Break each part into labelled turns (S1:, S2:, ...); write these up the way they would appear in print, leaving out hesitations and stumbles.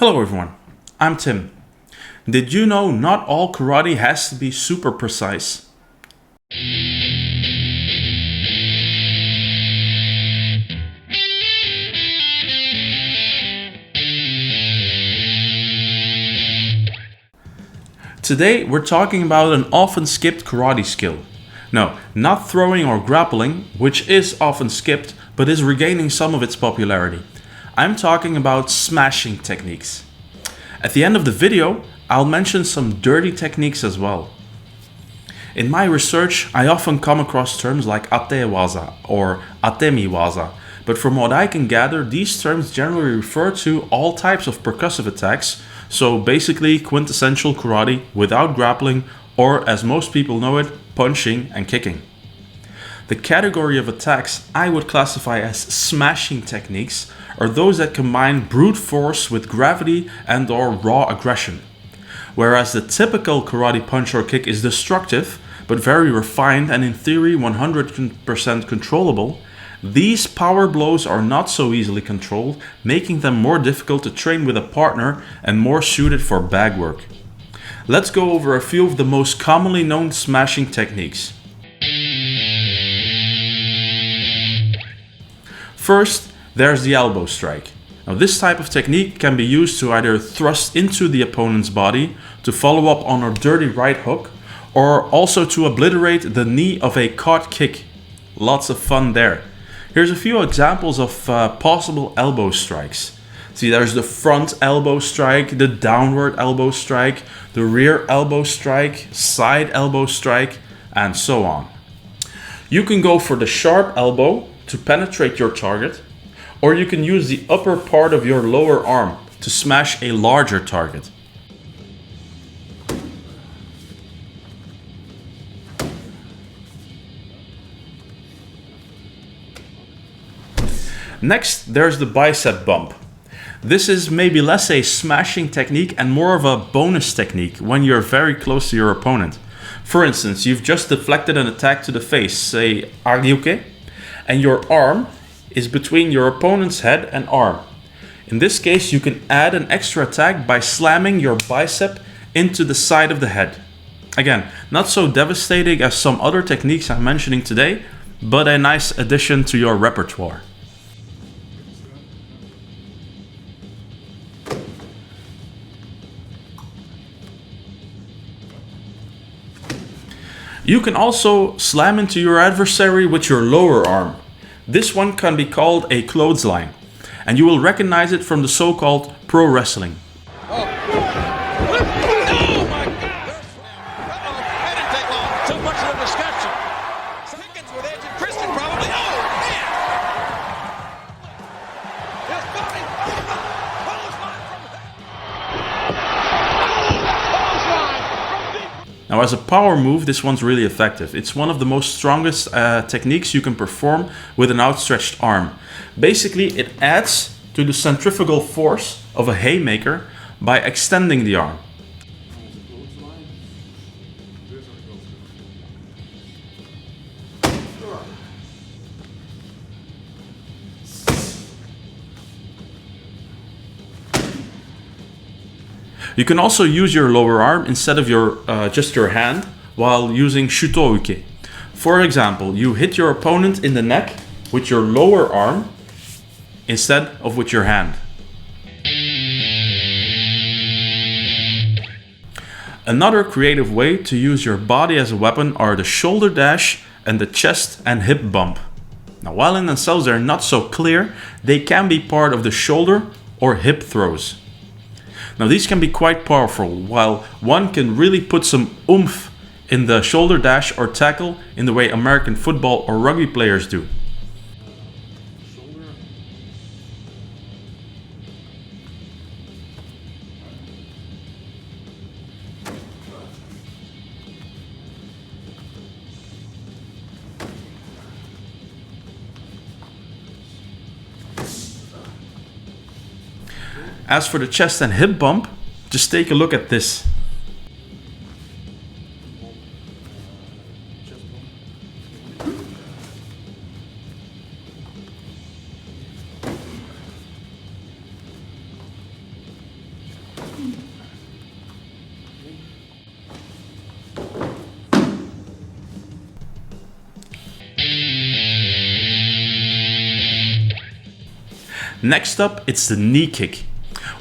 S1: Hello everyone, I'm Tim. Did you know not all karate has to be super precise? Today we're talking about an often skipped karate skill. No, not throwing or grappling, which is often skipped but is regaining some of its popularity. I'm talking about smashing techniques. At the end of the video, I'll mention some dirty techniques as well. In my research, I often come across terms like atewaza or atemiwaza, but from what I can gather, these terms generally refer to all types of percussive attacks, so basically quintessential karate without grappling, or as most people know it, punching and kicking. The category of attacks I would classify as smashing techniques are those that combine brute force with gravity and/or raw aggression. Whereas the typical karate punch or kick is destructive, but very refined and in theory 100% controllable, these power blows are not so easily controlled, making them more difficult to train with a partner and more suited for bag work. Let's go over a few of the most commonly known smashing techniques. First, there's the elbow strike. Now, this type of technique can be used to either thrust into the opponent's body to follow up on a dirty right hook, or also to obliterate the knee of a caught kick. Lots of fun there. Here's a few examples of possible elbow strikes. See, there's the front elbow strike, the downward elbow strike, the rear elbow strike, side elbow strike, and so on. You can go for the sharp elbow to penetrate your target, or you can use the upper part of your lower arm to smash a larger target. Next, there's the bicep bump. This is maybe less a smashing technique and more of a bonus technique when you're very close to your opponent. For instance, you've just deflected an attack to the face, say Aryuke, and your arm is between your opponent's head and arm. In this case, you can add an extra attack by slamming your bicep into the side of the head. Again, not so devastating as some other techniques I'm mentioning today, but a nice addition to your repertoire. You can also slam into your adversary with your lower arm. This one can be called a clothesline, and you will recognize it from the so-called pro wrestling.
S2: Oh my God! That didn't take long. So much of the discussion. Seconds with Edge and Christian probably. Oh man! Yes, Bobby.
S1: Now, as a power move, this one's really effective. It's one of the most strongest techniques you can perform with an outstretched arm. Basically, it adds to the centrifugal force of a haymaker by extending the arm. You can also use your lower arm instead of just your hand while using shutouke. For example, you hit your opponent in the neck with your lower arm instead of with your hand. Another creative way to use your body as a weapon are the shoulder dash and the chest and hip bump. Now, while in themselves they're not so clear, they can be part of the shoulder or hip throws. Now, these can be quite powerful, while one can really put some oomph in the shoulder dash or tackle in the way American football or rugby players do. As for the chest and hip bump, just take a look at this. Next up, it's the knee kick,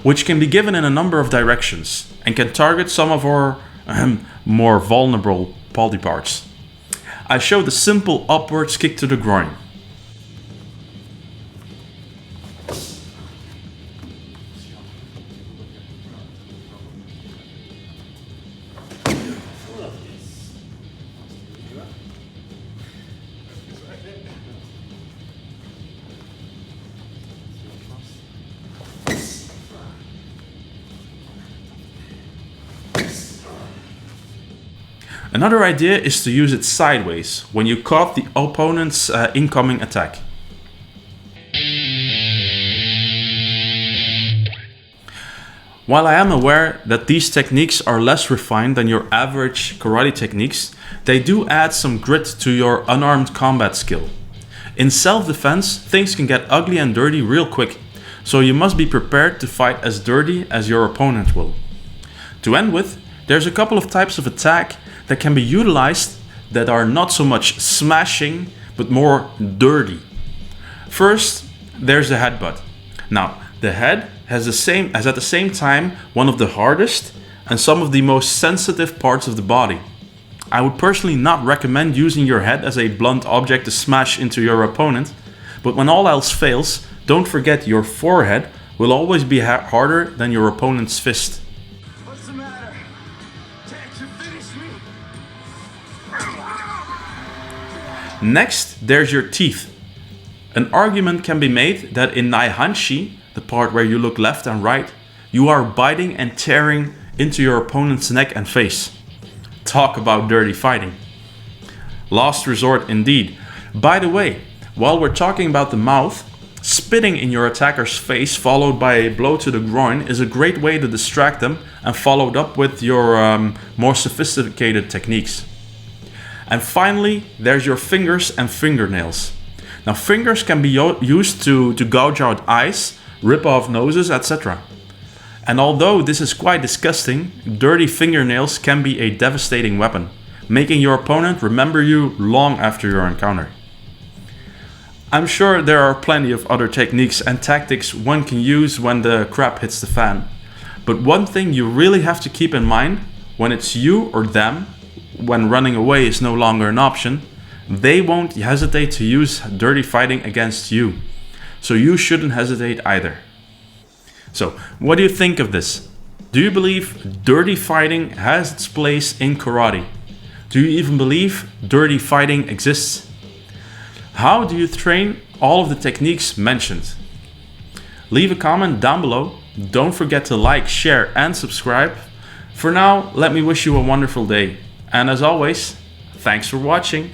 S1: which can be given in a number of directions and can target some of our more vulnerable body parts. I show the simple upwards kick to the groin. Another idea is to use it sideways when you caught the opponent's incoming attack. While I am aware that these techniques are less refined than your average karate techniques, they do add some grit to your unarmed combat skill. In self-defense, things can get ugly and dirty real quick, so you must be prepared to fight as dirty as your opponent will. To end with, there's a couple of types of attack that can be utilized that are not so much smashing, but more dirty. First, there's the headbutt. Now, the head has at the same time one of the hardest and some of the most sensitive parts of the body. I would personally not recommend using your head as a blunt object to smash into your opponent, but when all else fails, don't forget your forehead will always be harder than your opponent's fist.
S3: What's the matter? Can't you finish me?
S1: Next, there's your teeth. An argument can be made that in Naihanshi, the part where you look left and right, you are biting and tearing into your opponent's neck and face. Talk about dirty fighting. Last resort indeed. By the way, while we're talking about the mouth, spitting in your attacker's face followed by a blow to the groin is a great way to distract them and followed up with your more sophisticated techniques. And finally, there's your fingers and fingernails. Now, fingers can be used to gouge out eyes, rip off noses, etc. And although this is quite disgusting, dirty fingernails can be a devastating weapon, making your opponent remember you long after your encounter. I'm sure there are plenty of other techniques and tactics one can use when the crap hits the fan. But one thing you really have to keep in mind when it's you or them, when running away is no longer an option, they won't hesitate to use dirty fighting against you. So you shouldn't hesitate either. So, what do you think of this? Do you believe dirty fighting has its place in karate? Do you even believe dirty fighting exists? How do you train all of the techniques mentioned? Leave a comment down below. Don't forget to like, share and subscribe. For now, let me wish you a wonderful day. And as always, thanks for watching.